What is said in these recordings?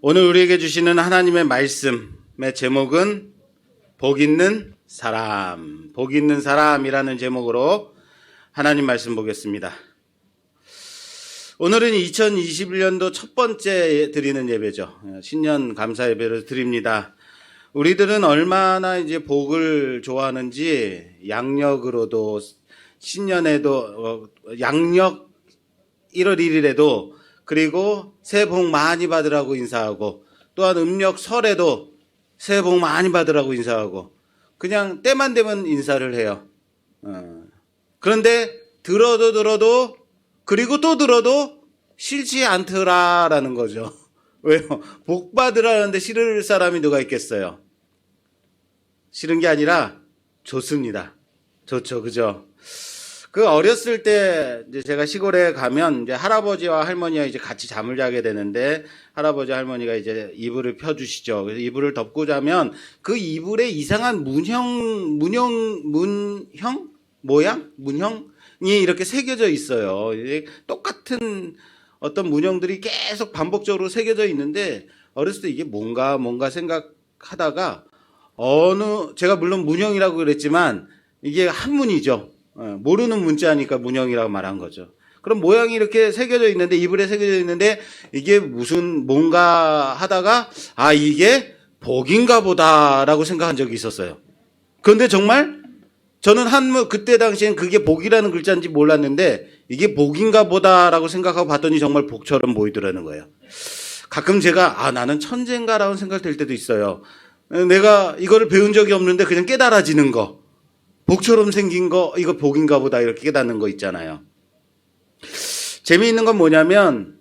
오늘 우리에게 주시는 하나님의 말씀의 제목은 복 있는 사람, 복 있는 사람이라는 제목으로 하나님 말씀 보겠습니다. 오늘은 2021년도 첫 번째 드리는 예배죠. 신년 감사 예배를 드립니다. 우리들은 얼마나 이제 복을 좋아하는지 양력으로도 신년에도 양력 1월 1일에도 그리고 새해 복 많이 받으라고 인사하고 또한 음력 설에도 새해 복 많이 받으라고 인사하고 그냥 때만 되면 인사를 해요. 그런데 들어도 그리고 또 들어도 싫지 않더라라는 거죠. 왜요? 복 받으라는데 싫을 사람이 누가 있겠어요? 싫은 게 아니라 좋습니다. 좋죠, 그죠? 그 어렸을 때 이제 제가 시골에 가면 이제 할아버지와 할머니와 이제 같이 잠을 자게 되는데 할아버지 할머니가 이제 이불을 펴주시죠. 그래서 이불을 덮고 자면 그 이불에 이상한 문형이 이렇게 새겨져 있어요. 똑같은 어떤 문형들이 계속 반복적으로 새겨져 있는데 어렸을 때 이게 뭔가 생각하다가 제가 물론 문형이라고 그랬지만 이게 한문이죠. 모르는 문자니까 문형이라고 말한 거죠. 그럼 모양이 이렇게 새겨져 있는데 이불에 새겨져 있는데 이게 뭔가 하다가 이게 복인가 보다라고 생각한 적이 있었어요. 그런데 정말 저는 그때 당시엔 그게 복이라는 글자인지 몰랐는데 이게 복인가 보다라고 생각하고 봤더니 정말 복처럼 보이더라는 거예요. 가끔 제가 나는 천재인가라는 생각 될 때도 있어요. 내가 이거를 배운 적이 없는데 그냥 깨달아지는 거. 복처럼 생긴 거, 이거 복인가 보다 이렇게 깨닫는 거 있잖아요. 재미있는 건 뭐냐면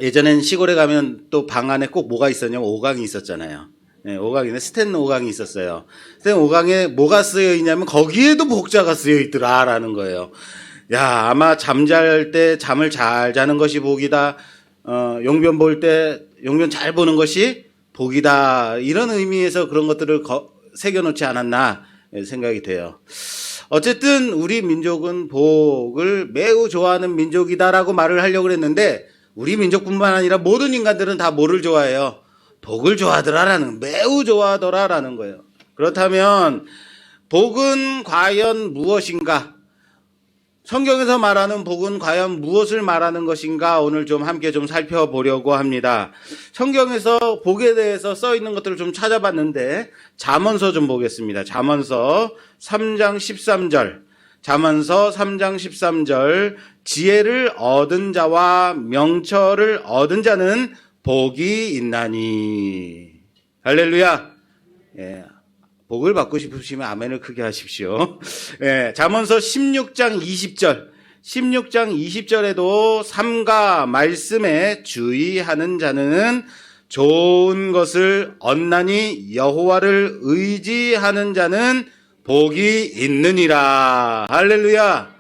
예전엔 시골에 가면 또 방 안에 꼭 뭐가 있었냐면 오강이 있었잖아요. 네, 오강이네. 스텐 오강이 있었어요. 스텐 오강에 뭐가 쓰여 있냐면 거기에도 복자가 쓰여 있더라라는 거예요. 야, 아마 잠잘 때 잠을 잘 자는 것이 복이다. 용변 볼 때 용변 잘 보는 것이 복이다. 이런 의미에서 그런 것들을 새겨놓지 않았나 생각이 돼요. 어쨌든 우리 민족은 복을 매우 좋아하는 민족이다라고 말을 하려고 했는데 우리 민족뿐만 아니라 모든 인간들은 다 뭐를 좋아해요? 복을 좋아하더라라는, 매우 좋아하더라라는 거예요. 그렇다면 복은 과연 무엇인가? 성경에서 말하는 복은 과연 무엇을 말하는 것인가? 오늘 좀 함께 좀 살펴보려고 합니다. 성경에서 복에 대해서 써 있는 것들을 좀 찾아봤는데 잠언서 좀 보겠습니다. 잠언서 3장 13절. 잠언서 3장 13절. 지혜를 얻은 자와 명철을 얻은 자는 복이 있나니. 할렐루야. 예. 복을 받고 싶으시면 아멘을 크게 하십시오. 예, 잠언서 16장 20절. 16장 20절에도 삼가 말씀에 주의하는 자는 좋은 것을 얻나니 여호와를 의지하는 자는 복이 있느니라. 할렐루야.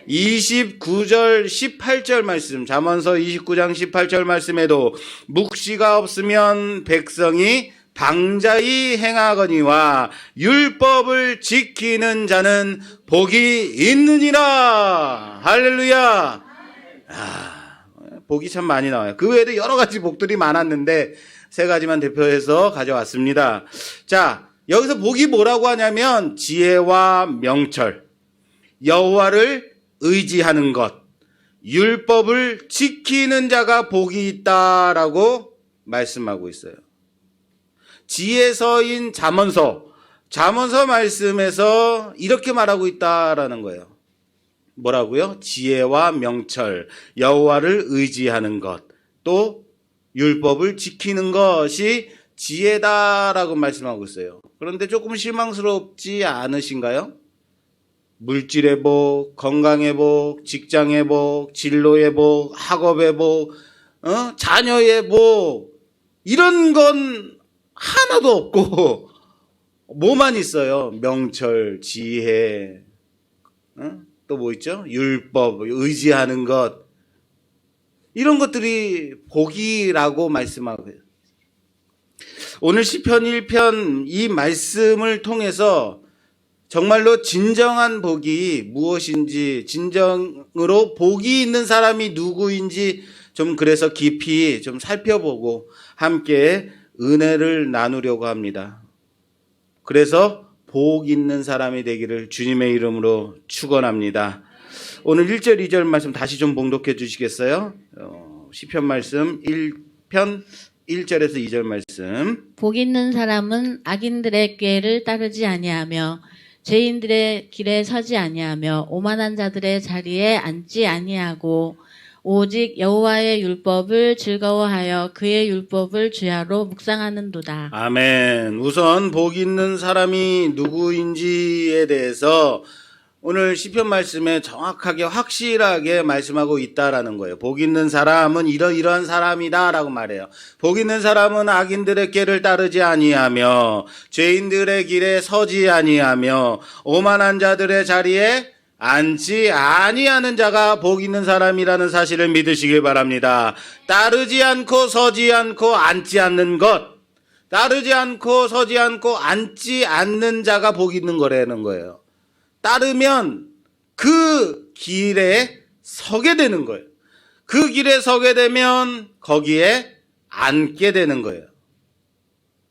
29절 18절 말씀, 잠언서 29장 18절 말씀에도 묵시가 없으면 백성이 방자히 행하거니와 율법을 지키는 자는 복이 있느니라. 할렐루야. 복이 참 많이 나와요. 그 외에도 여러 가지 복들이 많았는데 세 가지만 대표해서 가져왔습니다. 자, 여기서 복이 뭐라고 하냐면 지혜와 명철, 여호와를 의지하는 것, 율법을 지키는 자가 복이 있다라고 말씀하고 있어요. 지혜서인 잠언서 말씀에서 이렇게 말하고 있다라는 거예요. 뭐라고요? 지혜와 명철, 여호와를 의지하는 것, 또 율법을 지키는 것이 지혜다라고 말씀하고 있어요. 그런데 조금 실망스럽지 않으신가요? 물질의 복, 건강의 복, 직장의 복, 진로의 복, 학업의 복, 자녀의 복, 이런 건 하나도 없고 뭐만 있어요? 명철, 지혜, 또 뭐 있죠? 율법, 의지하는 것, 이런 것들이 복이라고 말씀하고 있어요. 오늘 시편 1편 이 말씀을 통해서 정말로 진정한 복이 무엇인지, 진정으로 복이 있는 사람이 누구인지 좀 그래서 깊이 좀 살펴보고 함께 은혜를 나누려고 합니다. 그래서 복 있는 사람이 되기를 주님의 이름으로 축원합니다. 오늘 1절 2절 말씀 다시 좀 봉독해 주시겠어요? 시편 말씀 1편 1절에서 2절 말씀. 복 있는 사람은 악인들의 꾀를 따르지 아니하며 죄인들의 길에 서지 아니하며 오만한 자들의 자리에 앉지 아니하고 오직 여호와의 율법을 즐거워하여 그의 율법을 주야로 묵상하는도다. 아멘. 우선 복 있는 사람이 누구인지에 대해서 오늘 시편 말씀에 정확하게 확실하게 말씀하고 있다라는 거예요. 복 있는 사람은 이러이러한 사람이다라고 말해요. 복 있는 사람은 악인들의 길을 따르지 아니하며 죄인들의 길에 서지 아니하며 오만한 자들의 자리에 앉지 아니하는 자가 복 있는 사람이라는 사실을 믿으시길 바랍니다. 따르지 않고 서지 않고 앉지 않는 것, 따르지 않고 서지 않고 앉지 않는 자가 복 있는 거라는 거예요. 따르면 그 길에 서게 되는 거예요. 그 길에 서게 되면 거기에 앉게 되는 거예요.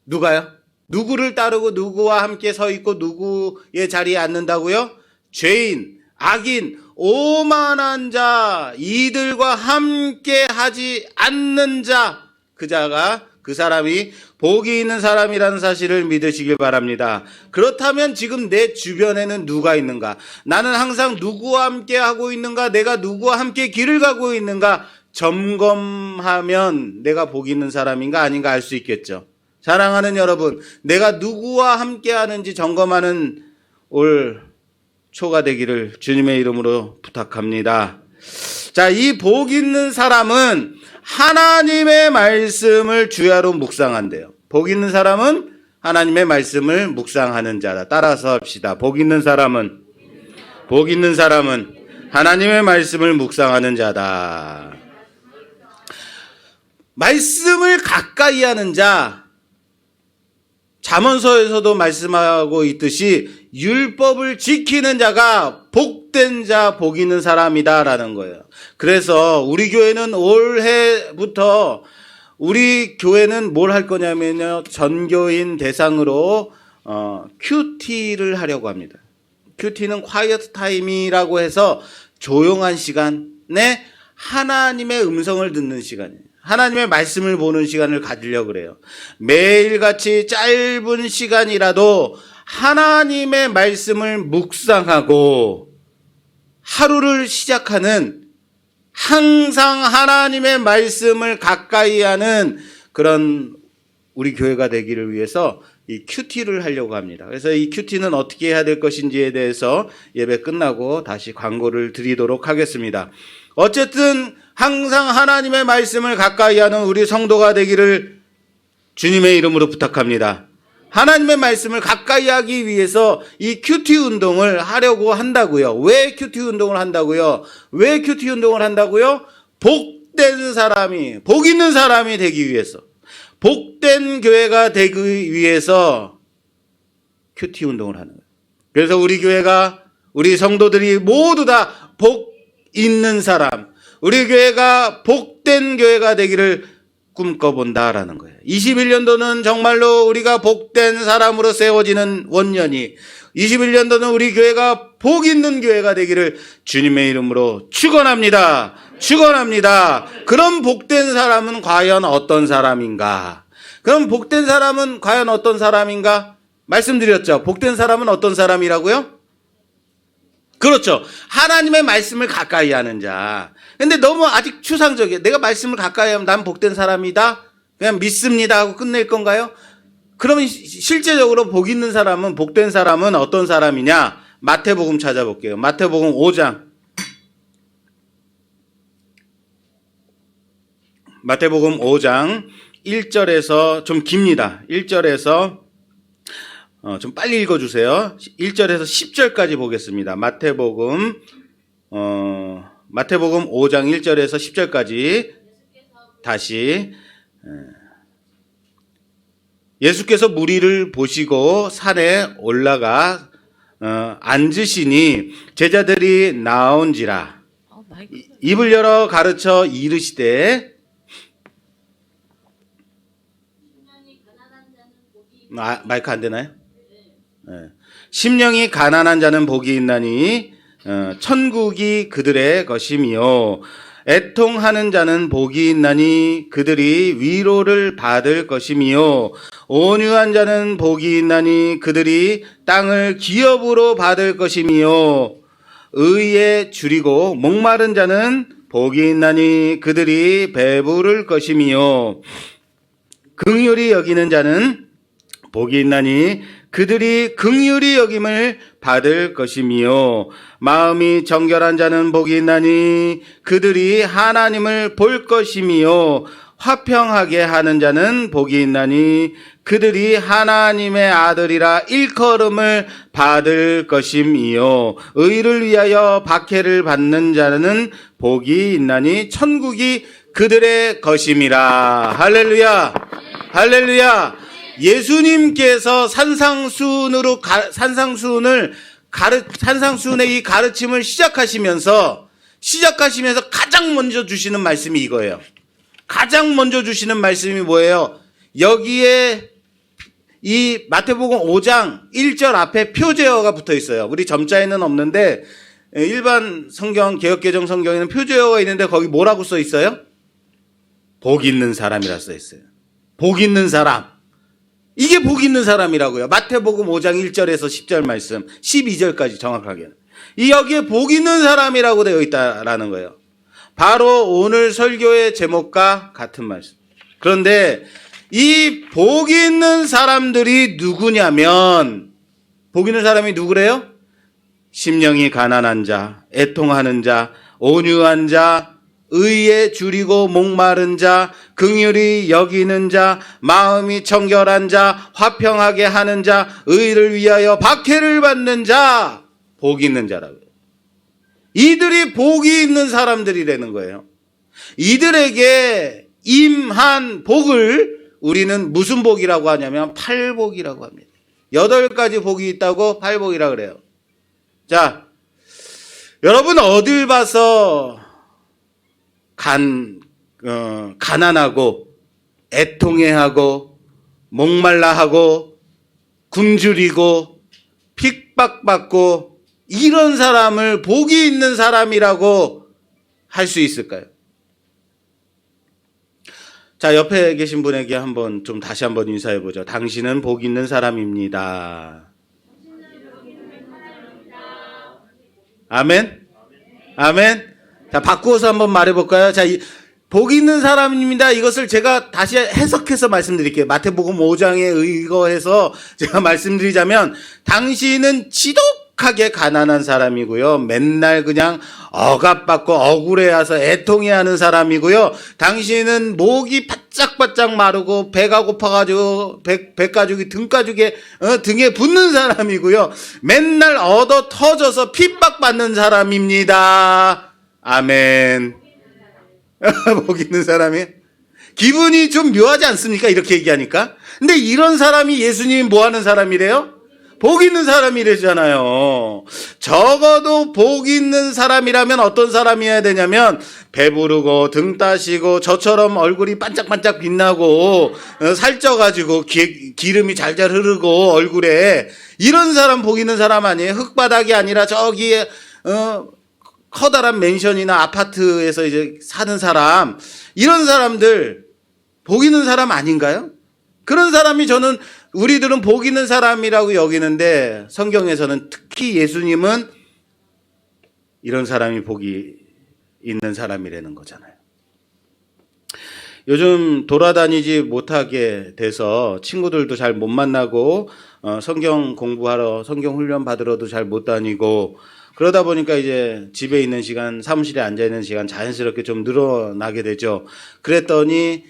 누가요? 누구를 따르고 누구와 함께 서 있고 누구의 자리에 앉는다고요? 죄인, 악인, 오만한 자, 이들과 함께 하지 않는 자, 그 사람이 복이 있는 사람이라는 사실을 믿으시길 바랍니다. 그렇다면 지금 내 주변에는 누가 있는가? 나는 항상 누구와 함께 하고 있는가? 내가 누구와 함께 길을 가고 있는가? 점검하면 내가 복이 있는 사람인가 아닌가 알 수 있겠죠. 사랑하는 여러분, 내가 누구와 함께 하는지 점검하는 올 초가 되기를 주님의 이름으로 부탁합니다. 자, 이 복 있는 사람은 하나님의 말씀을 주야로 묵상한대요. 복 있는 사람은 하나님의 말씀을 묵상하는 자다. 따라서 합시다. 복 있는 사람은 하나님의 말씀을 묵상하는 자다. 말씀을 가까이 하는 자, 잠언서에서도 말씀하고 있듯이 율법을 지키는 자가 복된 자, 복 있는 사람이다라는 거예요. 그래서 우리 교회는 올해부터 우리 교회는 뭘 할 거냐면요, 전교인 대상으로 큐티를 하려고 합니다. 큐티는 quiet time이라고 해서 조용한 시간에 하나님의 음성을 듣는 시간이에요. 하나님의 말씀을 보는 시간을 가지려고 그래요. 매일같이 짧은 시간이라도 하나님의 말씀을 묵상하고 하루를 시작하는, 항상 하나님의 말씀을 가까이 하는 그런 우리 교회가 되기를 위해서 이 큐티를 하려고 합니다. 그래서 이 큐티는 어떻게 해야 될 것인지에 대해서 예배 끝나고 다시 광고를 드리도록 하겠습니다. 어쨌든 항상 하나님의 말씀을 가까이 하는 우리 성도가 되기를 주님의 이름으로 부탁합니다. 하나님의 말씀을 가까이 하기 위해서 이 큐티 운동을 하려고 한다고요. 왜 큐티 운동을 한다고요? 복된 사람이, 복 있는 사람이 되기 위해서, 복된 교회가 되기 위해서 큐티 운동을 하는 거예요. 그래서 우리 교회가, 우리 성도들이 모두 다 복 있는 사람, 우리 교회가 복된 교회가 되기를 꿈꿔본다라는 거예요. 21년도는 정말로 우리가 복된 사람으로 세워지는 원년이, 21년도는 우리 교회가 복 있는 교회가 되기를 주님의 이름으로 축원합니다. 그럼 복된 사람은 과연 어떤 사람인가? 말씀드렸죠. 복된 사람은 어떤 사람이라고요? 그렇죠. 하나님의 말씀을 가까이 하는 자. 근데 너무 아직 추상적이에요. 내가 말씀을 가까이 하면 난 복된 사람이다, 그냥 믿습니다 하고 끝낼 건가요? 그러면 실제적으로 복 있는 사람은, 복된 사람은 어떤 사람이냐? 마태복음 찾아볼게요. 마태복음 5장. 마태복음 5장 1절에서 좀 깁니다. 1절에서 좀 빨리 읽어주세요. 1절에서 10절까지 보겠습니다. 마태복음 5장 1절에서 10절까지 다시. 예수께서 무리를 보시고 산에 올라가 앉으시니 제자들이 나온지라. 입을 열어 가르쳐 이르시되 마이크 안 되나요? 네. 심령이 가난한 자는 복이 있나니 천국이 그들의 것이며 애통하는 자는 복이 있나니 그들이 위로를 받을 것이며 온유한 자는 복이 있나니 그들이 땅을 기업으로 받을 것이며 의에 줄이고 목마른 자는 복이 있나니 그들이 배부를 것이며 긍휼히 여기는 자는 복이 있나니 그들이 긍휼히 여김을 받을 것이며 마음이 정결한 자는 복이 있나니 그들이 하나님을 볼 것이며 화평하게 하는 자는 복이 있나니 그들이 하나님의 아들이라 일컬음을 받을 것이며 의를 위하여 박해를 받는 자는 복이 있나니 천국이 그들의 것임이라. 할렐루야, 할렐루야. 예수님께서 산상수훈의 이 가르침을 시작하시면서 가장 먼저 주시는 말씀이 이거예요. 가장 먼저 주시는 말씀이 뭐예요? 여기에 이 마태복음 5장 1절 앞에 표제어가 붙어 있어요. 우리 점자에는 없는데 일반 성경, 개역개정 성경에는 표제어가 있는데 거기 뭐라고 써 있어요? 복 있는 사람이라 써 있어요. 복 있는 사람. 이게 복 있는 사람이라고요. 마태복음 5장 1절에서 10절 말씀, 12절까지 정확하게. 이 여기에 복 있는 사람이라고 되어 있다라는 거예요. 바로 오늘 설교의 제목과 같은 말씀. 그런데 이 복 있는 사람들이 누구냐면, 복 있는 사람이 누구래요? 심령이 가난한 자, 애통하는 자, 온유한 자, 의에 줄이고 목마른 자, 긍휼히 여기는 자, 마음이 정결한 자, 화평하게 하는 자, 의를 위하여 박해를 받는 자, 복 있는 자라고요. 이들이 복이 있는 사람들이라는 거예요. 이들에게 임한 복을 우리는 무슨 복이라고 하냐면 팔복이라고 합니다. 8가지 복이 있다고 팔복이라고 그래요. 자, 여러분 어딜 봐서 가난하고 애통해하고 목말라하고 굶주리고 핍박받고 이런 사람을 복이 있는 사람이라고 할 수 있을까요? 자, 옆에 계신 분에게 다시 한번 인사해 보죠. 당신은 복 있는 사람입니다. 아멘? 아멘? 자, 바꾸어서 한번 말해볼까요? 자, 복 있는 사람입니다. 이것을 제가 다시 해석해서 말씀드릴게요. 마태복음 5장에 의거해서 제가 말씀드리자면, 당신은 지독하게 가난한 사람이고요. 맨날 그냥 억압받고 억울해해서 애통해하는 사람이고요. 당신은 목이 바짝바짝 마르고 배가 고파가지고 배가죽이 등가죽에 등에 붙는 사람이고요. 맨날 얻어 터져서 핍박받는 사람입니다. 아멘. 복 있는 사람이 기분이 좀 묘하지 않습니까? 이렇게 얘기하니까. 근데 이런 사람이 예수님이 뭐 하는 사람이래요? 복 있는 사람이래잖아요. 적어도 복 있는 사람이라면 어떤 사람이어야 되냐면 배부르고 등 따시고 저처럼 얼굴이 반짝반짝 빛나고 살쪄가지고 기름이 잘잘 흐르고 얼굴에 이런 사람 복 있는 사람 아니에요? 흙바닥이 아니라 저기에 커다란 맨션이나 아파트에서 이제 사는 사람, 이런 사람들 복 있는 사람 아닌가요? 그런 사람이 우리들은 복 있는 사람이라고 여기는데 성경에서는 특히 예수님은 이런 사람이 복이 있는 사람이라는 거잖아요. 요즘 돌아다니지 못하게 돼서 친구들도 잘 못 만나고 성경 공부하러 성경 훈련 받으러도 잘 못 다니고 그러다 보니까 이제 집에 있는 시간, 사무실에 앉아 있는 시간 자연스럽게 좀 늘어나게 되죠. 그랬더니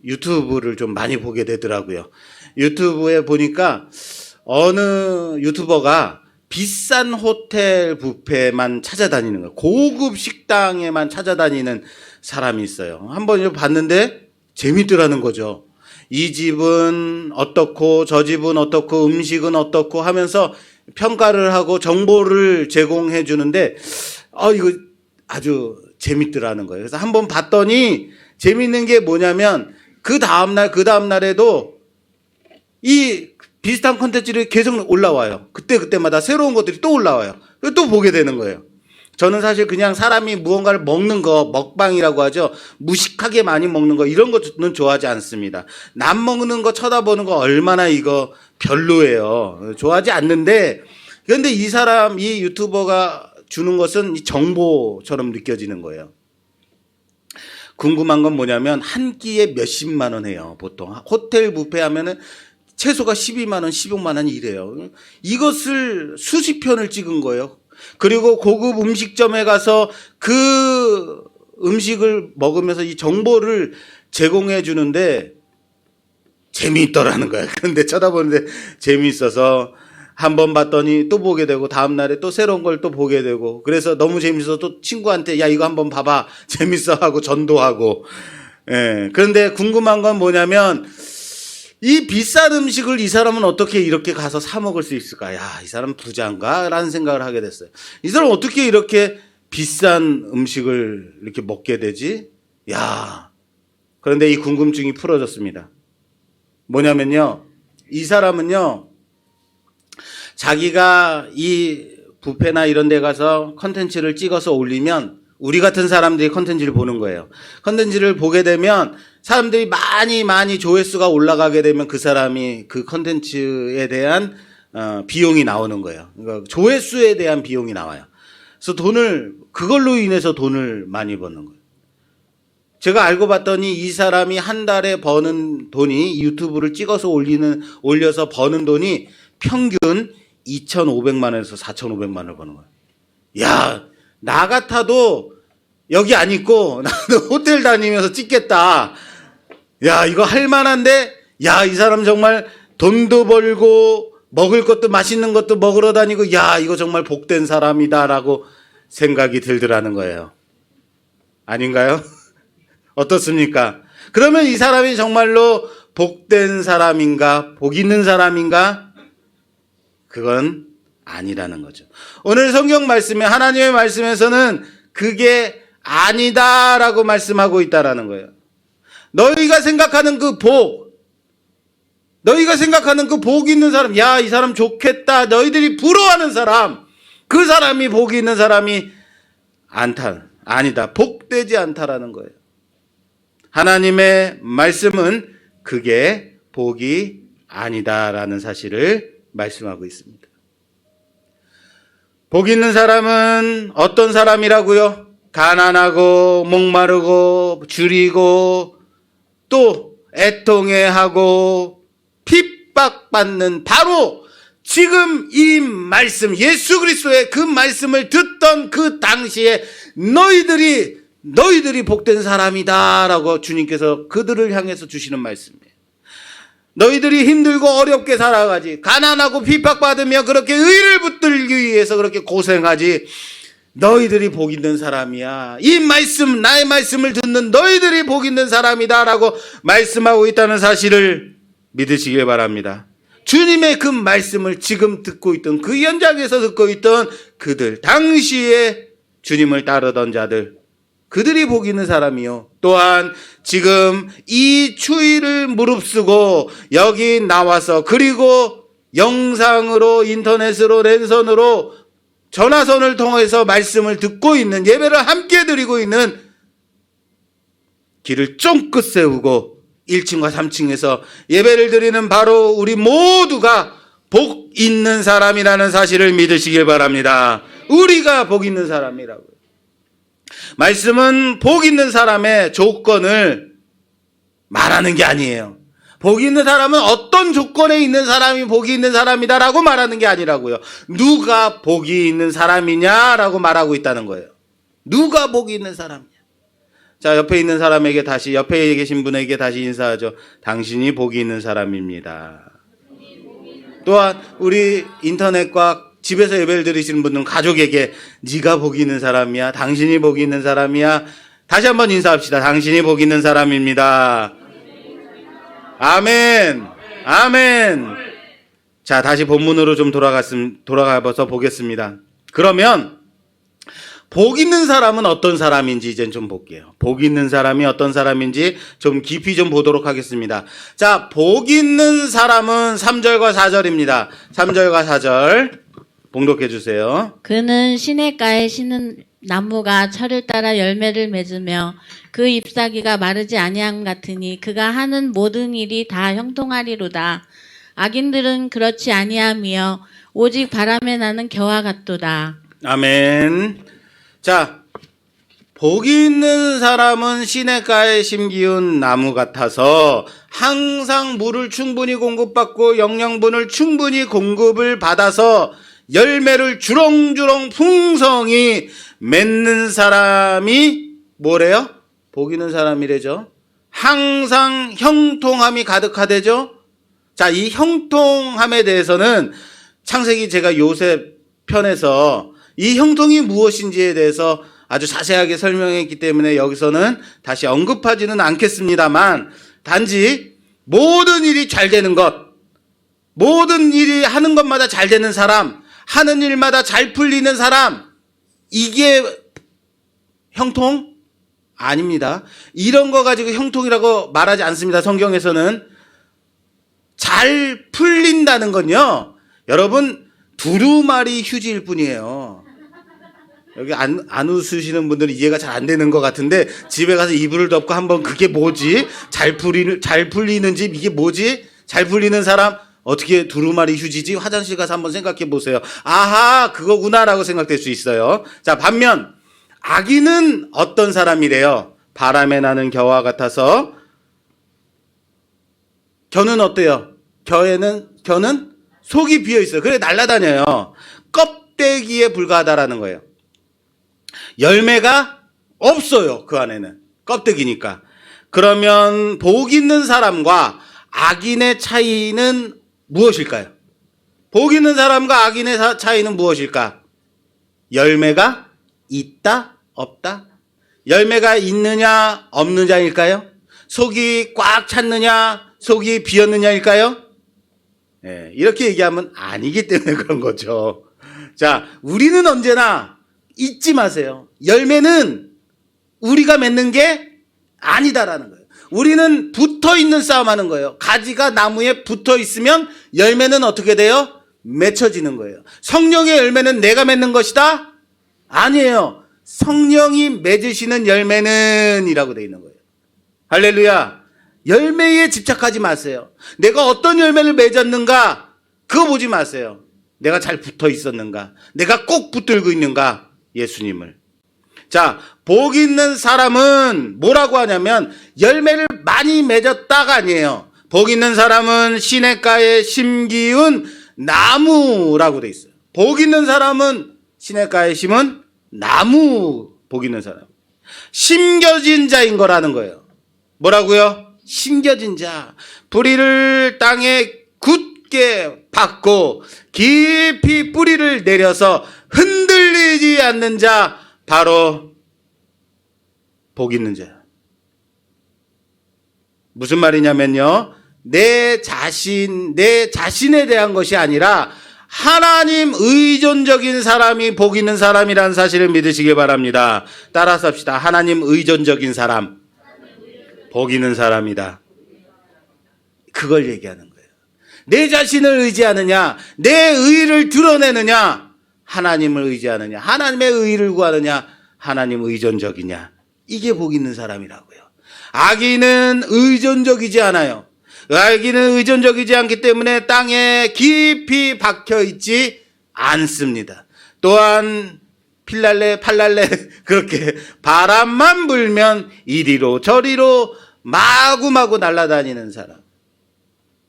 유튜브를 좀 많이 보게 되더라고요. 유튜브에 보니까 어느 유튜버가 비싼 호텔 뷔페만 찾아다니는 거예요. 고급 식당에만 찾아다니는 사람이 있어요. 한번 봤는데 재밌더라는 거죠. 이 집은 어떻고 저 집은 어떻고 음식은 어떻고 하면서 평가를 하고 정보를 제공해 주는데 이거 아주 재밌더라는 거예요. 그래서 한번 봤더니 재밌는 게 뭐냐면 그 다음날에도 이 비슷한 콘텐츠들이 계속 올라와요. 그때마다 새로운 것들이 또 올라와요. 또 보게 되는 거예요. 저는 사실 그냥 사람이 무언가를 먹는 거, 먹방이라고 하죠. 무식하게 많이 먹는 거, 이런 거는 좋아하지 않습니다. 남 먹는 거 쳐다보는 거 얼마나 이거 별로예요. 좋아하지 않는데, 그런데 이 유튜버가 주는 것은 정보처럼 느껴지는 거예요. 궁금한 건 뭐냐면, 한 끼에 몇십만 원 해요, 보통. 호텔 뷔페 하면은 최소가 12만 원, 15만 원이 이래요. 이것을 수십 편을 찍은 거예요. 그리고 고급 음식점에 가서 그 음식을 먹으면서 이 정보를 제공해 주는데 재미있더라는 거야. 그런데 쳐다보는데 재미있어서 한 번 봤더니 또 보게 되고 다음날에 또 새로운 걸 또 보게 되고, 그래서 너무 재밌어서 또 친구한테 야 이거 한번 봐봐 재밌어 하고 전도하고. 예. 그런데 궁금한 건 뭐냐면 이 비싼 음식을 이 사람은 어떻게 이렇게 가서 사 먹을 수 있을까? 야, 이 사람 부자인가? 라는 생각을 하게 됐어요. 이 사람 어떻게 이렇게 비싼 음식을 이렇게 먹게 되지? 야. 그런데 이 궁금증이 풀어졌습니다. 뭐냐면요. 이 사람은요. 자기가 이 뷔페나 이런 데 가서 컨텐츠를 찍어서 올리면 우리 같은 사람들이 컨텐츠를 보는 거예요. 컨텐츠를 보게 되면 사람들이 많이 조회수가 올라가게 되면 그 사람이 그 컨텐츠에 대한 비용이 나오는 거예요. 그러니까 조회수에 대한 비용이 나와요. 그래서 그걸로 인해서 돈을 많이 버는 거예요. 제가 알고 봤더니 이 사람이 한 달에 버는 돈이, 유튜브를 찍어서 올려서 버는 돈이 평균 2,500만 원에서 4,500만 원을 버는 거예요. 야, 나 같아도 여기 안 있고 나도 호텔 다니면서 찍겠다. 야, 이거 할 만한데, 야, 이 사람 정말 돈도 벌고 먹을 것도 맛있는 것도 먹으러 다니고, 야, 이거 정말 복된 사람이다라고 생각이 들더라는 거예요. 아닌가요? 어떻습니까? 그러면 이 사람이 정말로 복된 사람인가, 복 있는 사람인가? 그건 아니라는 거죠. 오늘 성경 말씀에, 하나님의 말씀에서는 그게 아니다라고 말씀하고 있다라는 거예요. 너희가 생각하는 그 복, 너희가 생각하는 그 복 있는 사람, 야, 이 사람 좋겠다, 너희들이 부러워하는 사람, 그 사람이 복이 있는 사람이 아니다. 복되지 않다라는 거예요. 하나님의 말씀은 그게 복이 아니다라는 사실을 말씀하고 있습니다. 복 있는 사람은 어떤 사람이라고요? 가난하고 목마르고 줄이고 또 애통해하고 핍박받는, 바로 지금 이 말씀, 예수 그리스도의 그 말씀을 듣던 그 당시에 너희들이 복된 사람이다라고 주님께서 그들을 향해서 주시는 말씀이에요. 너희들이 힘들고 어렵게 살아가지, 가난하고 핍박받으며 그렇게 의를 붙들기 위해서 그렇게 고생하지, 너희들이 복 있는 사람이야. 이 말씀, 나의 말씀을 듣는 너희들이 복 있는 사람이다라고 말씀하고 있다는 사실을 믿으시길 바랍니다. 주님의 그 말씀을 지금 듣고 있던, 그 현장에서 듣고 있던 그들, 당시에 주님을 따르던 자들, 그들이 복 있는 사람이요. 또한 지금 이 추위를 무릅쓰고 여기 나와서, 그리고 영상으로, 인터넷으로, 랜선으로, 전화선을 통해서 말씀을 듣고 있는, 예배를 함께 드리고 있는, 길을 쫑긋 세우고 1층과 3층에서 예배를 드리는 바로 우리 모두가 복 있는 사람이라는 사실을 믿으시길 바랍니다. 우리가 복 있는 사람이라고요. 말씀은 복 있는 사람의 조건을 말하는 게 아니에요. 복 있는 사람은 어떤 조건에 있는 사람이 복이 있는 사람이다라고 말하는 게 아니라고요. 누가 복이 있는 사람이냐라고 말하고 있다는 거예요. 누가 복이 있는 사람이냐. 자, 옆에 있는 사람에게 다시, 옆에 계신 분에게 다시 인사하죠. 당신이 복이 있는 사람입니다. 또한 우리 인터넷과 집에서 예배를 드리시는 분들은 가족에게 네가 복이 있는 사람이야, 당신이 복이 있는 사람이야. 다시 한번 인사합시다. 당신이 복이 있는 사람입니다. 아멘. 아멘. 자, 다시 본문으로 좀 돌아가서 보겠습니다. 그러면 복 있는 사람은 어떤 사람인지 이제 좀 볼게요. 복 있는 사람이 어떤 사람인지 좀 깊이 좀 보도록 하겠습니다. 자, 복 있는 사람은 3절과 4절입니다. 3절과 4절 봉독해 주세요. 그는 시냇가에 심은 나무가 철을 따라 열매를 맺으며 그 잎사귀가 마르지 아니함 같으니 그가 하는 모든 일이 다 형통하리로다. 악인들은 그렇지 아니하며 오직 바람에 나는 겨와 같도다. 아멘. 자, 복이 있는 사람은 시냇가에 심기운 나무 같아서 항상 물을 충분히 공급받고 영양분을 충분히 공급을 받아서 열매를 주렁주렁 풍성히 맺는 사람이 뭐래요? 복 있는 사람이래죠. 항상 형통함이 가득하대죠. 자, 이 형통함에 대해서는 창세기 제가 요셉 편에서 이 형통이 무엇인지에 대해서 아주 자세하게 설명했기 때문에 여기서는 다시 언급하지는 않겠습니다만, 단지 모든 일이 잘 되는 것, 모든 일이 하는 것마다 잘 되는 사람, 하는 일마다 잘 풀리는 사람, 이게 형통? 아닙니다. 이런 거 가지고 형통이라고 말하지 않습니다. 성경에서는. 잘 풀린다는 건요, 여러분 두루마리 휴지일 뿐이에요. 여기 안 웃으시는 분들은 이해가 잘 안 되는 것 같은데, 집에 가서 이불을 덮고 한번 그게 뭐지? 잘 풀리는 집, 이게 뭐지? 잘 풀리는 사람, 어떻게 두루마리 휴지지? 화장실 가서 한번 생각해 보세요. 아하, 그거구나라고 생각될 수 있어요. 자, 반면 악인은 어떤 사람이래요? 바람에 나는 겨와 같아서. 겨는 어때요? 겨는 속이 비어 있어요. 그래 날아다녀요. 껍데기에 불과하다라는 거예요. 열매가 없어요. 그 안에는 껍데기니까. 그러면 복 있는 사람과 악인의 차이는 무엇일까요? 복 있는 사람과 악인의 차이는 무엇일까? 열매가 있다 없다? 열매가 있느냐 없느냐일까요? 속이 꽉 찼느냐 속이 비었느냐일까요? 네, 이렇게 얘기하면 아니기 때문에 그런 거죠. 자, 우리는 언제나 잊지 마세요. 열매는 우리가 맺는 게 아니다라는 거예요. 우리는 붙어 있는 싸움 하는 거예요. 가지가 나무에 붙어 있으면 열매는 어떻게 돼요? 맺혀지는 거예요. 성령의 열매는 내가 맺는 것이다? 아니에요. 성령이 맺으시는 열매는 이라고 되어 있는 거예요. 할렐루야. 열매에 집착하지 마세요. 내가 어떤 열매를 맺었는가 그거 보지 마세요. 내가 잘 붙어 있었는가, 내가 꼭 붙들고 있는가, 예수님을. 자, 복 있는 사람은 뭐라고 하냐면 열매를 많이 맺었다가 아니에요. 복 있는 사람은 시냇가에 심기운 나무라고 돼 있어요. 복 있는 사람은 시냇가에 심은 나무, 복 있는 사람. 심겨진 자인 거라는 거예요. 뭐라고요? 심겨진 자. 뿌리를 땅에 굳게 박고 깊이 뿌리를 내려서 흔들리지 않는 자, 바로 복 있는 자. 무슨 말이냐면요, 내 자신에 대한 것이 아니라 하나님 의존적인 사람이 복 있는 사람이라는 사실을 믿으시길 바랍니다. 따라서 합시다. 하나님 의존적인 사람, 복 있는 사람이다. 그걸 얘기하는 거예요. 내 자신을 의지하느냐, 내 의를 드러내느냐, 하나님을 의지하느냐, 하나님의 의를 구하느냐, 하나님 의존적이냐, 이게 복 있는 사람이라고요. 악인은 의존적이지 않아요. 악인은 의존적이지 않기 때문에 땅에 깊이 박혀 있지 않습니다. 또한 팔랄레 그렇게 바람만 불면 이리로 저리로 마구마구 날아다니는 사람.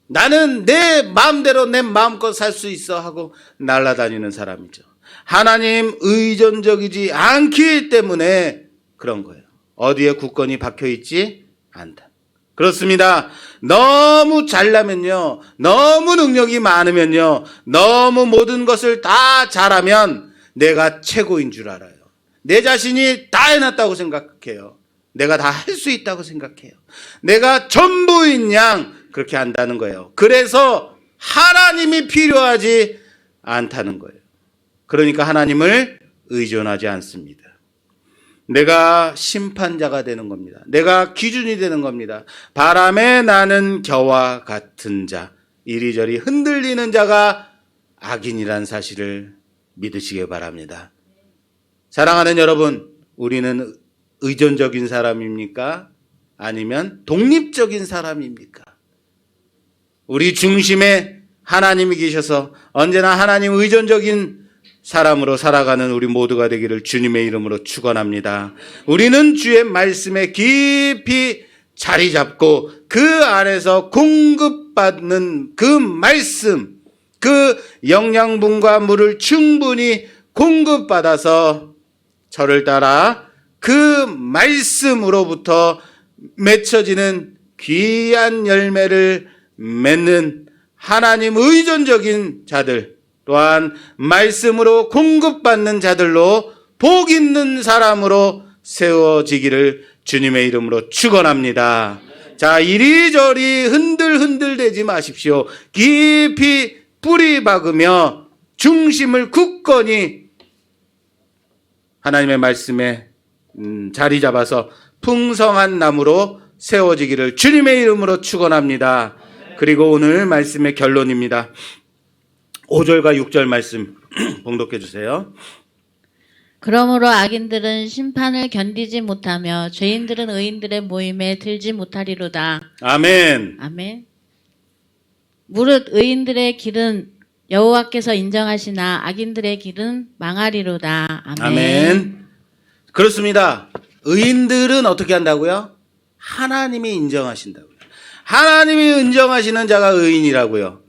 나는 내 마음대로 내 마음껏 살 수 있어 하고 날아다니는 사람이죠. 하나님 의존적이지 않기 때문에 그런 거예요. 어디에 굳건히 박혀 있지 않다. 그렇습니다. 너무 잘나면요, 너무 능력이 많으면요, 너무 모든 것을 다 잘하면 내가 최고인 줄 알아요. 내 자신이 다 해놨다고 생각해요. 내가 다 할 수 있다고 생각해요. 내가 전부인 양 그렇게 한다는 거예요. 그래서 하나님이 필요하지 않다는 거예요. 그러니까 하나님을 의존하지 않습니다. 내가 심판자가 되는 겁니다. 내가 기준이 되는 겁니다. 바람에 나는 겨와 같은 자, 이리저리 흔들리는 자가 악인이란 사실을 믿으시기 바랍니다. 사랑하는 여러분, 우리는 의존적인 사람입니까? 아니면 독립적인 사람입니까? 우리 중심에 하나님이 계셔서 언제나 하나님 의존적인 사람으로 살아가는 우리 모두가 되기를 주님의 이름으로 축원합니다. 우리는 주의 말씀에 깊이 자리 잡고 그 안에서 공급받는 그 말씀, 그 영양분과 물을 충분히 공급받아서 저를 따라 그 말씀으로부터 맺혀지는 귀한 열매를 맺는 하나님 의존적인 자들, 또한 말씀으로 공급받는 자들로 복 있는 사람으로 세워지기를 주님의 이름으로 축원합니다. 자, 이리저리 흔들흔들대지 마십시오. 깊이 뿌리 박으며 중심을 굳건히 하나님의 말씀에 자리 잡아서 풍성한 나무로 세워지기를 주님의 이름으로 축원합니다. 그리고 오늘 말씀의 결론입니다. 5절과 6절 말씀 봉독해 주세요. 그러므로 악인들은 심판을 견디지 못하며 죄인들은 의인들의 모임에 들지 못하리로다. 아멘. 아멘. 무릇 의인들의 길은 여호와께서 인정하시나 악인들의 길은 망하리로다. 아멘. 아멘. 그렇습니다. 의인들은 어떻게 한다고요? 하나님이 인정하신다고요. 하나님이 인정하시는 자가 의인이라고요.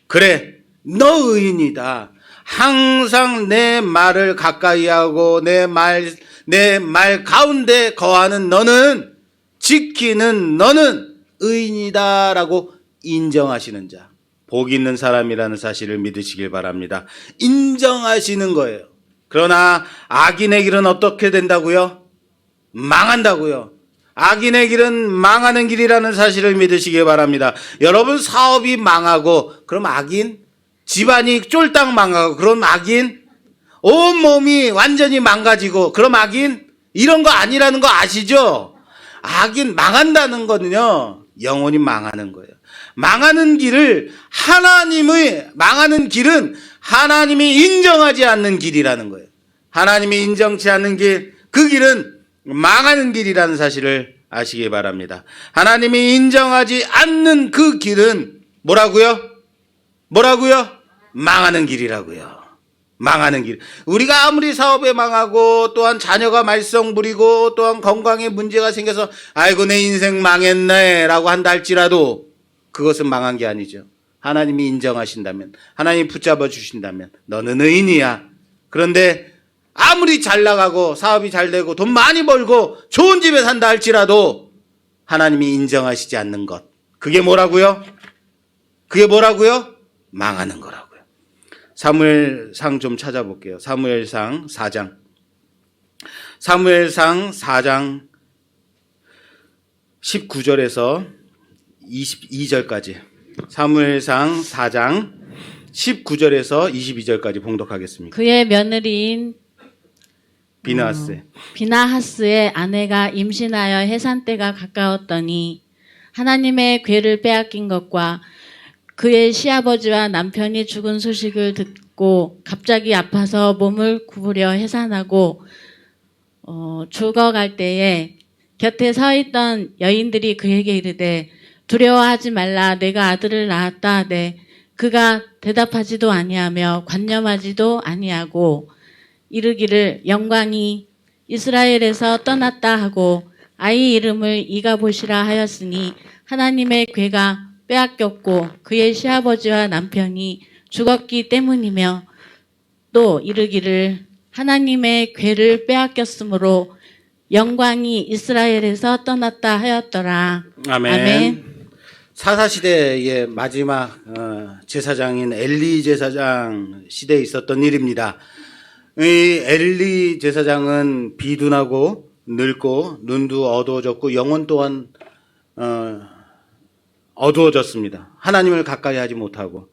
그래, 너 의인이다. 항상 내 말을 가까이 하고 내 말 가운데 거하는 너는, 지키는 너는 의인이다라고 인정하시는 자, 복 있는 사람이라는 사실을 믿으시길 바랍니다. 인정하시는 거예요. 그러나 악인의 길은 어떻게 된다고요? 망한다고요. 악인의 길은 망하는 길이라는 사실을 믿으시기 바랍니다. 여러분 사업이 망하고 그럼 악인? 집안이 쫄딱 망하고 그럼 악인? 온몸이 완전히 망가지고 그럼 악인? 이런 거 아니라는 거 아시죠? 악인 망한다는 거는요, 영원히 망하는 거예요. 망하는 길은 하나님이 인정하지 않는 길이라는 거예요. 하나님이 인정치 않는 길, 그 길은 망하는 길이라는 사실을 아시기 바랍니다. 하나님이 인정하지 않는 그 길은 뭐라고요? 망하는 길이라고요. 망하는 길. 우리가 아무리 사업에 망하고 또한 자녀가 말썽 부리고 또한 건강에 문제가 생겨서 아이고 내 인생 망했네 라고 한다 할지라도 그것은 망한 게 아니죠. 하나님이 인정하신다면, 하나님이 붙잡아 주신다면 너는 의인이야. 그런데 아무리 잘 나가고 사업이 잘 되고 돈 많이 벌고 좋은 집에 산다 할지라도 하나님이 인정하시지 않는 것, 그게 뭐라고요? 망하는 거라고요. 사무엘상 좀 찾아볼게요. 사무엘상 4장 19절에서 22절까지, 사무엘상 4장 19절에서 22절까지 봉독하겠습니다. 그의 며느리인 비나하스의 아내가 임신하여 해산 때가 가까웠더니 하나님의 궤를 빼앗긴 것과 그의 시아버지와 남편이 죽은 소식을 듣고 갑자기 아파서 몸을 구부려 해산하고 죽어갈 때에 곁에 서 있던 여인들이 그에게 이르되 두려워하지 말라, 내가 아들을 낳았다 하되 그가 대답하지도 아니하며 관념하지도 아니하고 이르기를 영광이 이스라엘에서 떠났다 하고 아이 이름을 이가봇이라 하였으니 하나님의 궤가 빼앗겼고 그의 시아버지와 남편이 죽었기 때문이며, 또 이르기를 하나님의 궤를 빼앗겼으므로 영광이 이스라엘에서 떠났다 하였더라. 아멘. 사사시대의 마지막 제사장인 엘리 제사장 시대에 있었던 일입니다. 이 엘리 제사장은 비둔하고 늙고 눈도 어두워졌고 영혼 또한 어두워졌습니다. 하나님을 가까이 하지 못하고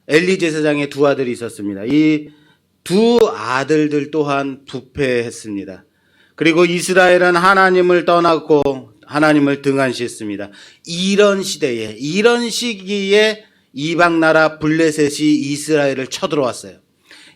엘리 제사장의 두 아들이 있었습니다. 이 두 아들들 또한 부패했습니다. 그리고 이스라엘은 하나님을 떠났고 하나님을 등한시했습니다. 이런 시대에, 이런 시기에 이방 나라 블레셋이 이스라엘을 쳐들어왔어요.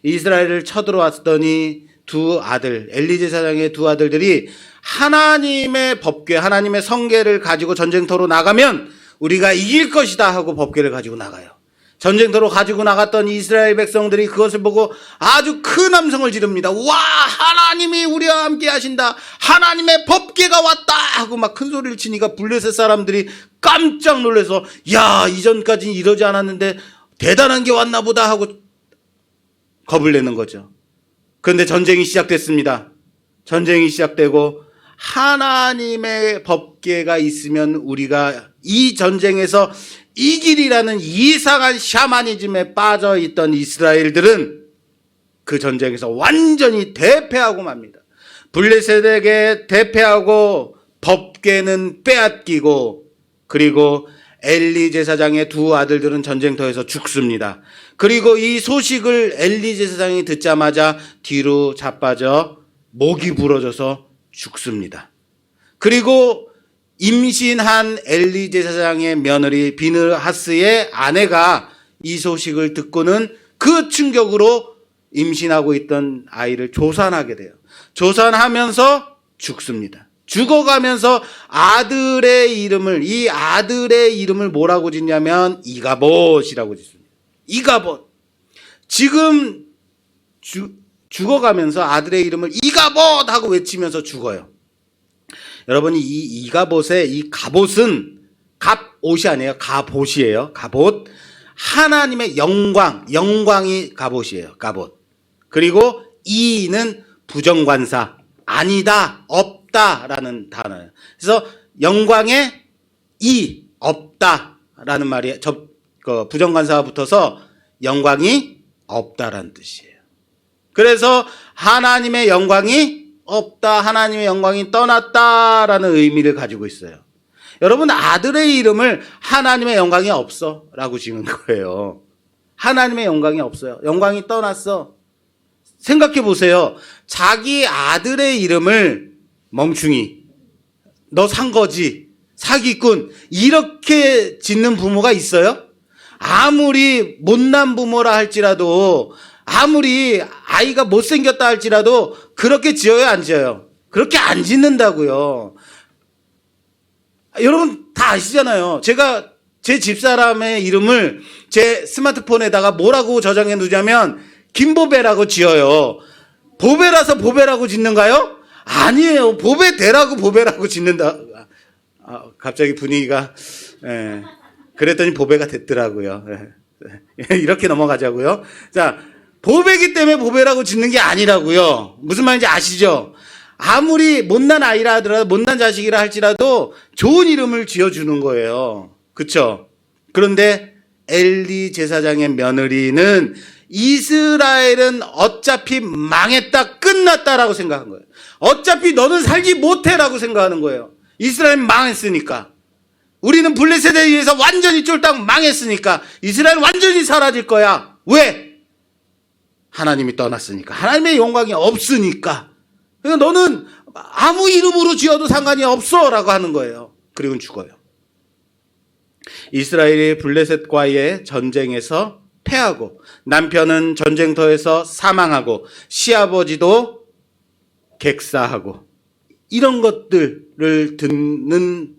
이스라엘을 쳐들어왔더니 두 아들, 엘리 제사장의 두 아들들이 하나님의 법궤, 하나님의 성궤를 가지고 전쟁터로 나가면 우리가 이길 것이다 하고 법궤를 가지고 나가요. 전쟁터로 가지고 나갔던 이스라엘 백성들이 그것을 보고 아주 큰 함성을 지릅니다. 와, 하나님이 우리와 함께 하신다. 하나님의 법궤가 왔다 하고 막 큰 소리를 치니까 블레셋 사람들이 깜짝 놀라서 야, 이전까지는 이러지 않았는데 대단한 게 왔나 보다 하고 겁을 내는 거죠. 그런데 전쟁이 시작됐습니다. 전쟁이 시작되고 하나님의 법궤가 있으면 우리가 이 전쟁에서 이길이라는 이상한 샤머니즘에 빠져 있던 이스라엘들은 그 전쟁에서 완전히 대패하고 맙니다. 블레셋에게 대패하고 법궤는 빼앗기고 그리고 엘리 제사장의 두 아들들은 전쟁터에서 죽습니다. 그리고 이 소식을 엘리 제사장이 듣자마자 뒤로 자빠져 목이 부러져서 죽습니다. 그리고 임신한 엘리 제사장의 며느리 비느하스의 아내가 이 소식을 듣고는 그 충격으로 임신하고 있던 아이를 조산하게 돼요. 조산하면서 죽습니다. 죽어가면서 이 아들의 이름을 뭐라고 짓냐면 이가봇이라고 짓습니다. 이가봇. 지금 죽어가면서 아들의 이름을 이가봇 하고 외치면서 죽어요. 여러분, 이 이가봇의 이 갑옷은 갑옷이 아니에요. 갑옷이에요. 갑옷. 하나님의 영광이 갑옷이에요. 갑옷. 그리고 이는 부정관사, 아니다, 없다라는 단어예요. 그래서 영광의 이, 없다라는 말이 부정관사가 붙어서 영광이 없다라는 뜻이에요. 그래서 하나님의 영광이 없다, 하나님의 영광이 떠났다라는 의미를 가지고 있어요. 여러분, 아들의 이름을 하나님의 영광이 없어 라고 지은 거예요. 하나님의 영광이 없어요. 영광이 떠났어. 생각해 보세요. 자기 아들의 이름을 멍충이, 너 산 거지, 사기꾼, 이렇게 짓는 부모가 있어요? 아무리 못난 부모라 할지라도, 아무리 아이가 못생겼다 할지라도 그렇게 지어요, 안 지어요? 그렇게 안 짓는다고요. 여러분 다 아시잖아요. 제가 제 집사람의 이름을 제 스마트폰에다가 뭐라고 저장해 두냐면 김보배라고 지어요. 보배라서 보배라고 짓는가요? 아니에요. 보배대라고 보배라고 짓는다. 갑자기 분위기가 그랬더니 보배가 됐더라고요. 이렇게 넘어가자고요. 자, 보배기 때문에 보배라고 짓는 게 아니라고요. 무슨 말인지 아시죠? 아무리 못난 아이라 하더라도, 못난 자식이라 할지라도 좋은 이름을 지어주는 거예요. 그쵸? 그런데 엘리 제사장의 며느리는 이스라엘은 어차피 망했다, 끝났다라고 생각한 거예요. 어차피 너는 살지 못해라고 생각하는 거예요. 이스라엘은 망했으니까. 우리는 블레셋에 의해서 완전히 쫄딱 망했으니까 이스라엘은 완전히 사라질 거야. 왜? 하나님이 떠났으니까. 하나님의 영광이 없으니까. 그러니까 너는 아무 이름으로 지어도 상관이 없어 라고 하는 거예요. 그리고 죽어요. 이스라엘이 블레셋과의 전쟁에서 패하고 남편은 전쟁터에서 사망하고 시아버지도 객사하고 이런 것들을 듣는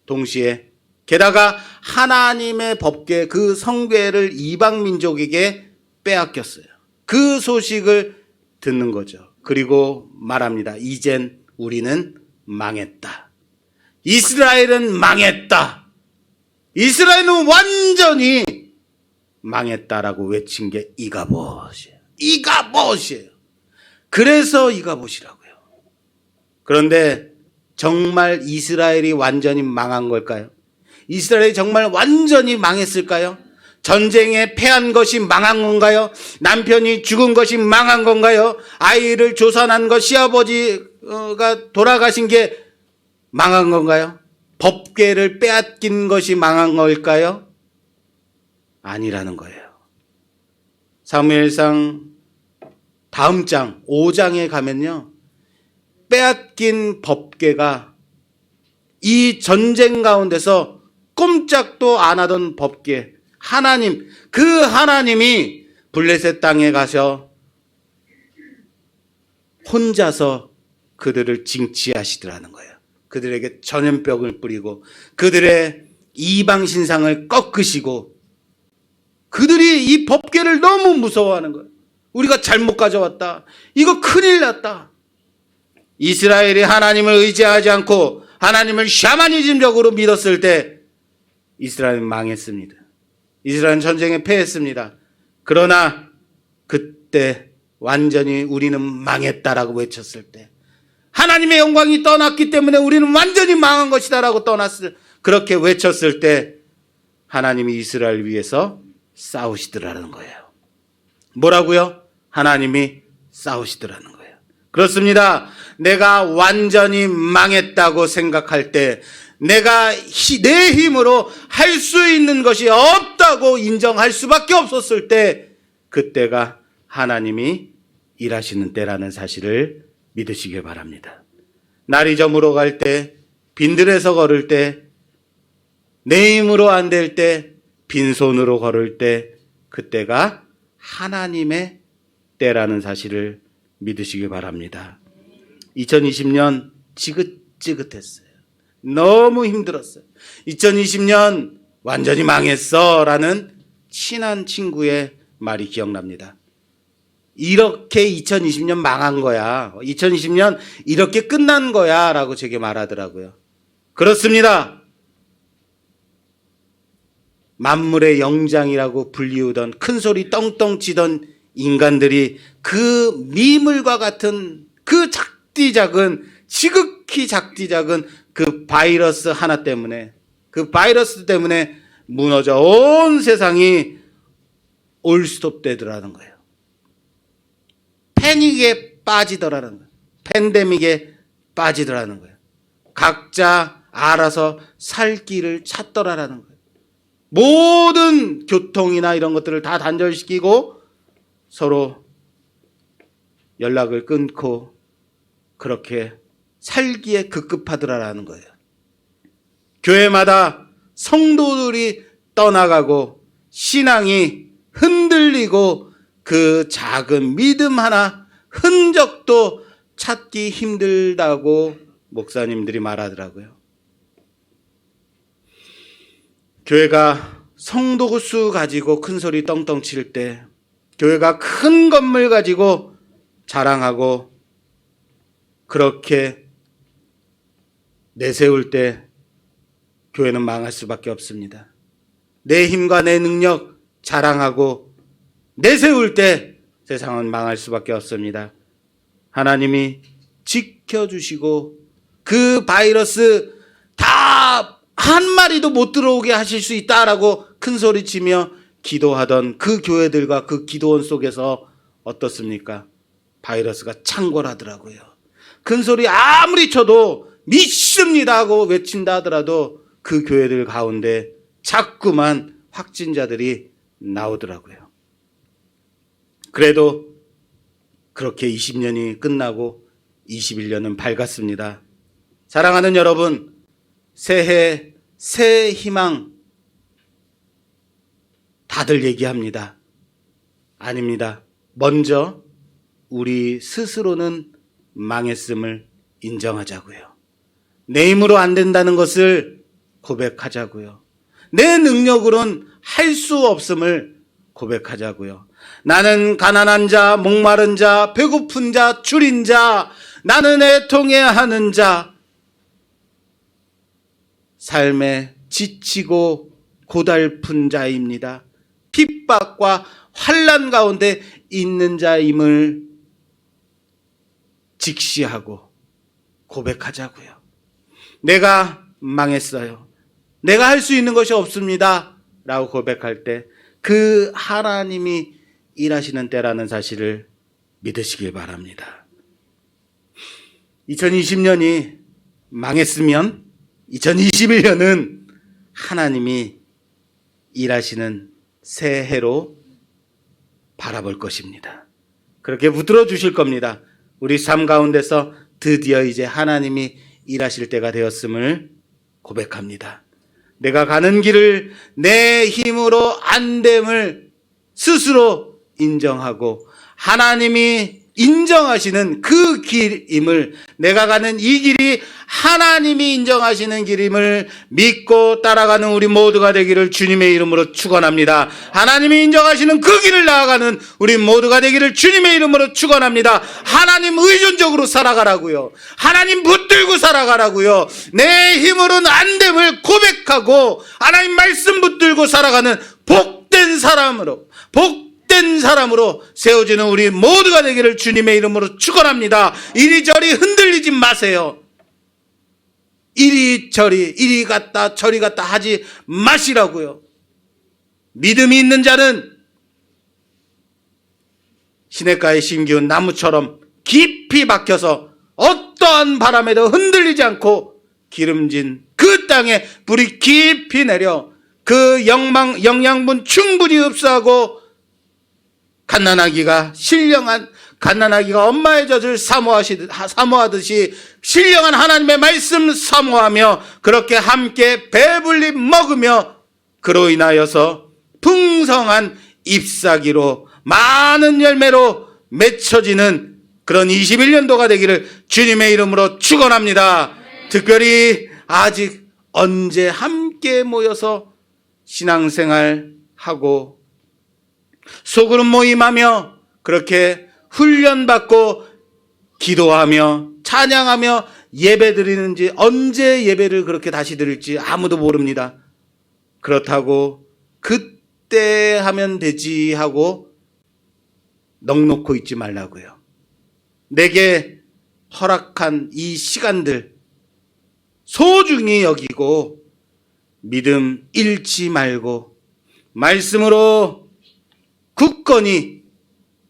동시에 게다가 하나님의 법궤, 그 성궤를 이방 민족에게 빼앗겼어요. 그 소식을 듣는 거죠. 그리고 말합니다. 이젠 우리는 망했다. 이스라엘은 망했다. 이스라엘은 완전히 망했다라고 외친 게 이가봇이에요. 이가봇이에요. 그래서 이가봇이라고요. 그런데 정말 이스라엘이 완전히 망한 걸까요? 이스라엘이 정말 완전히 망했을까요? 전쟁에 패한 것이 망한 건가요? 남편이 죽은 것이 망한 건가요? 아이를 조산한 것, 시아버지가 돌아가신 게 망한 건가요? 법궤를 빼앗긴 것이 망한 걸까요? 아니라는 거예요. 사무엘상 다음 장 5장에 가면요, 빼앗긴 법궤가 이 전쟁 가운데서 꼼짝도 안 하던 법궤, 하나님, 그 하나님이 블레셋 땅에 가셔 혼자서 그들을 징치하시더라는 거예요. 그들에게 전염병을 뿌리고 그들의 이방 신상을 꺾으시고, 그들이 이 법궤를 너무 무서워하는 거예요. 우리가 잘못 가져왔다, 이거 큰일 났다. 이스라엘이 하나님을 의지하지 않고 하나님을 샤머니즘적으로 믿었을 때 이스라엘은 망했습니다. 이스라엘은 전쟁에 패했습니다. 그러나 그때 완전히 우리는 망했다라고 외쳤을 때, 하나님의 영광이 떠났기 때문에 우리는 완전히 망한 것이다라고 그렇게 외쳤을 때 하나님이 이스라엘 위해서 싸우시더라는 거예요. 뭐라고요? 하나님이 싸우시더라는 거예요. 그렇습니다. 내가 완전히 망했다고 생각할 때, 내가 내 힘으로 할 수 있는 것이 없다고 인정할 수밖에 없었을 때, 그때가 하나님이 일하시는 때라는 사실을 믿으시길 바랍니다. 날이 저물어 갈 때, 빈들에서 걸을 때, 내 힘으로 안 될 때, 빈손으로 걸을 때, 그때가 하나님의 때라는 사실을 믿으시길 바랍니다. 2020년 지긋지긋했어요. 너무 힘들었어요. 2020년 완전히 망했어 라는 친한 친구의 말이 기억납니다. 이렇게 2020년 망한 거야, 2020년 이렇게 끝난 거야 라고 제게 말하더라고요. 그렇습니다. 만물의 영장이라고 불리우던, 큰소리 떵떵 치던 인간들이 그 미물과 같은 그 지극히 작디 작은 그 바이러스 하나 때문에, 그 바이러스 때문에 무너져 온 세상이 올스톱되더라는 거예요. 패닉에 빠지더라는 거예요. 팬데믹에 빠지더라는 거예요. 각자 알아서 살 길을 찾더라라는 거예요. 모든 교통이나 이런 것들을 다 단절시키고 서로 연락을 끊고 그렇게 살기에 급급하더라라는 거예요. 교회마다 성도들이 떠나가고 신앙이 흔들리고 그 작은 믿음 하나 흔적도 찾기 힘들다고 목사님들이 말하더라고요. 교회가 성도 수 가지고 큰 소리 떵떵 칠 때, 교회가 큰 건물 가지고 자랑하고 그렇게 내세울 때 교회는 망할 수밖에 없습니다. 내 힘과 내 능력 자랑하고 내세울 때 세상은 망할 수밖에 없습니다. 하나님이 지켜주시고 그 바이러스 다 한 마리도 못 들어오게 하실 수 있다라고 큰 소리치며 기도하던 그 교회들과 그 기도원 속에서 어떻습니까? 바이러스가 창궐하더라고요. 큰 소리 아무리 쳐도 믿습니다 하고 외친다 하더라도 그 교회들 가운데 자꾸만 확진자들이 나오더라고요. 그래도 그렇게 20년이 끝나고 21년은 밝았습니다. 사랑하는 여러분, 새해 새 희망 다들 얘기합니다. 아닙니다. 먼저 우리 스스로는 망했음을 인정하자고요. 내 힘으로 안 된다는 것을 고백하자고요. 내 능력으로는 할 수 없음을 고백하자고요. 나는 가난한 자, 목마른 자, 배고픈 자, 줄인 자, 나는 애통해야 하는 자, 삶에 지치고 고달픈 자입니다. 핍박과 환난 가운데 있는 자임을 직시하고 고백하자고요. 내가 망했어요. 내가 할 수 있는 것이 없습니다. 라고 고백할 때 그 하나님이 일하시는 때라는 사실을 믿으시길 바랍니다. 2020년이 망했으면 2021년은 하나님이 일하시는 새해로 바라볼 것입니다. 그렇게 붙들어 주실 겁니다. 우리 삶 가운데서 드디어 이제 하나님이 일하실 때가 되었음을 고백합니다. 내가 가는 길을 내 힘으로 안 됨을 스스로 인정하고 하나님이 인정하시는 그 길임을, 내가 가는 이 길이 하나님이 인정하시는 길임을 믿고 따라가는 우리 모두가 되기를 주님의 이름으로 축원합니다. 하나님이 인정하시는 그 길을 나아가는 우리 모두가 되기를 주님의 이름으로 축원합니다. 하나님 의존적으로 살아가라고요. 하나님 붙들고 살아가라고요. 내 힘으로는 안 됨을 고백하고 하나님 말씀 붙들고 살아가는 복된 사람으로 세워지는 우리 모두가 되기를 주님의 이름으로 축원합니다. 이리저리 흔들리지 마세요. 이리저리 이리 갔다 저리 갔다 하지 마시라고요. 믿음이 있는 자는 시냇가에 심기운 나무처럼 깊이 박혀서 어떠한 바람에도 흔들리지 않고 기름진 그 땅에 불이 깊이 내려 그 영양분 충분히 흡수하고 갓난아기가 엄마의 젖을 사모하듯이 신령한 하나님의 말씀 사모하며 그렇게 함께 배불리 먹으며 그로 인하여서 풍성한 잎사귀로 많은 열매로 맺혀지는 그런 21년도가 되기를 주님의 이름으로 축원합니다. 특별히 아직 언제 함께 모여서 신앙생활하고 소그룹 모임하며 그렇게 훈련받고 기도하며 찬양하며 예배 드리는지, 언제 예배를 그렇게 다시 드릴지 아무도 모릅니다. 그렇다고 그때 하면 되지 하고 넋놓고 있지 말라고요. 내게 허락한 이 시간들 소중히 여기고 믿음 잃지 말고 말씀으로 굳건히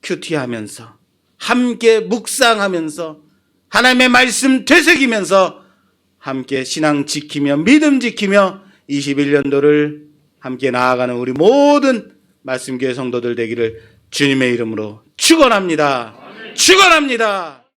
큐티하면서 함께 묵상하면서 하나님의 말씀 되새기면서 함께 신앙 지키며 믿음 지키며 21년도를 함께 나아가는 우리 모든 말씀교회 성도들 되기를 주님의 이름으로 축원합니다. 축원합니다.